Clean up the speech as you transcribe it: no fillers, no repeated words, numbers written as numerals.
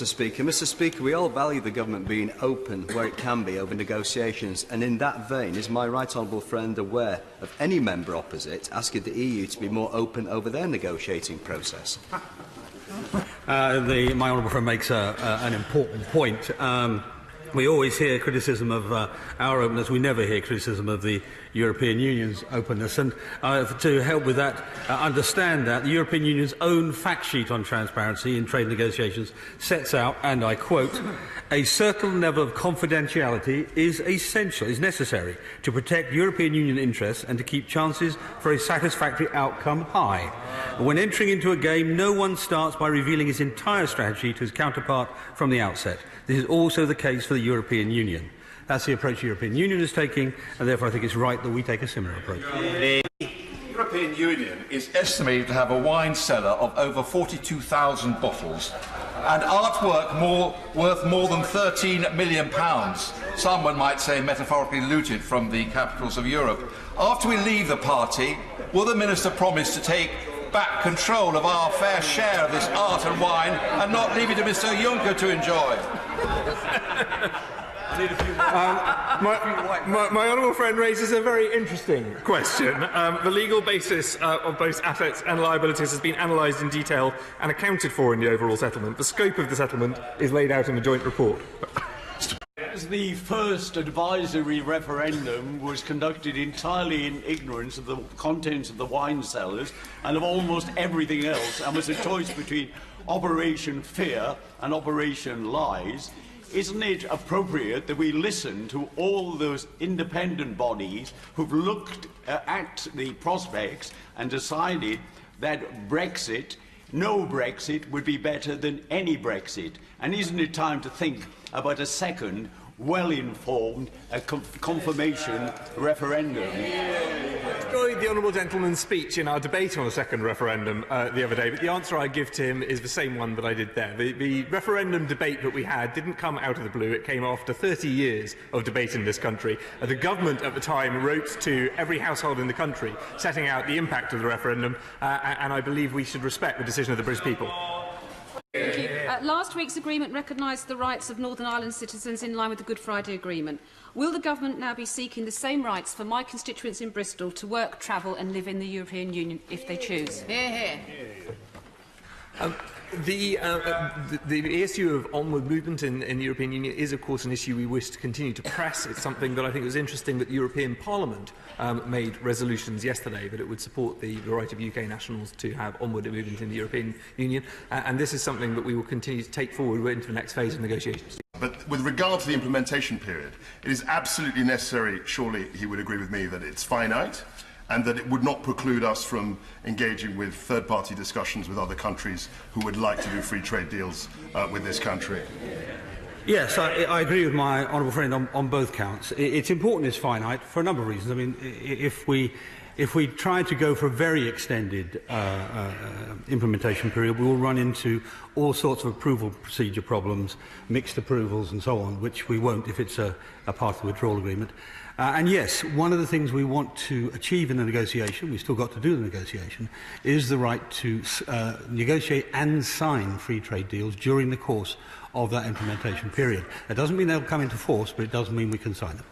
Mr Speaker, we all value the government being open where it can be over negotiations, and in that vein, is my right honourable friend aware of any member opposite asking the EU to be more open over their negotiating process? My honourable friend makes an important point. We always hear criticism of our openness. We never hear criticism of the European Union's openness. And to help with that, understand that the European Union's own fact sheet on transparency in trade negotiations sets out, and I quote, "A certain level of confidentiality is essential, is necessary to protect European Union interests and to keep chances for a satisfactory outcome high. When entering into a game, no one starts by revealing his entire strategy to his counterpart from the outset. This is also the case for the European Union." That's the approach the European Union is taking, and therefore I think it's right that we take a similar approach. The European Union is estimated to have a wine cellar of over 42,000 bottles and artwork worth more than £13 million. Someone might say metaphorically looted from the capitals of Europe. After we leave the party, will the Minister promise to take back control of our fair share of this art and wine and not leave it to Mr Juncker to enjoy? My honourable friend raises a very interesting question. The legal basis of both assets and liabilities has been analysed in detail and accounted for in the overall settlement. The scope of the settlement is laid out in the joint report. The first advisory referendum was conducted entirely in ignorance of the contents of the wine cellars and of almost everything else, and was a choice between Operation Fear and Operation Lies. Isn't it appropriate that we listen to all those independent bodies who've looked at the prospects and decided that no Brexit would be better than any Brexit? And isn't it time to think about a second well-informed confirmation referendum? Enjoyed the honourable gentleman's speech in our debate on the second referendum the other day, but the answer I give to him is the same one that I did there. The referendum debate that we had didn't come out of the blue. It came after 30 years of debate in this country. The government at the time wrote to every household in the country setting out the impact of the referendum, and I believe we should respect the decision of the British people. Last week's agreement recognised the rights of Northern Ireland citizens in line with the Good Friday Agreement. Will the government now be seeking the same rights for my constituents in Bristol to work, travel and live in the European Union if they choose? The issue of onward movement in the European Union is, of course, an issue we wish to continue to press. It's something that I think was interesting that the European Parliament made resolutions yesterday that it would support the right of UK nationals to have onward movement in the European Union, and this is something that we will continue to take forward into the next phase of negotiations. But with regard to the implementation period, it is absolutely necessary, surely he would agree with me, that it's finite, and that it would not preclude us from engaging with third-party discussions with other countries who would like to do free trade deals with this country. Yes, I agree with my honourable friend on both counts. It's important it's finite for a number of reasons. I mean, if we try to go for a very extended implementation period, we will run into all sorts of approval procedure problems, mixed approvals and so on, which we won't if it's a part of the withdrawal agreement. And yes, one of the things we want to achieve in the negotiation, we've still got to do the negotiation, is the right to negotiate and sign free trade deals during the course of that implementation period. That doesn't mean they'll come into force, but it does mean we can sign them.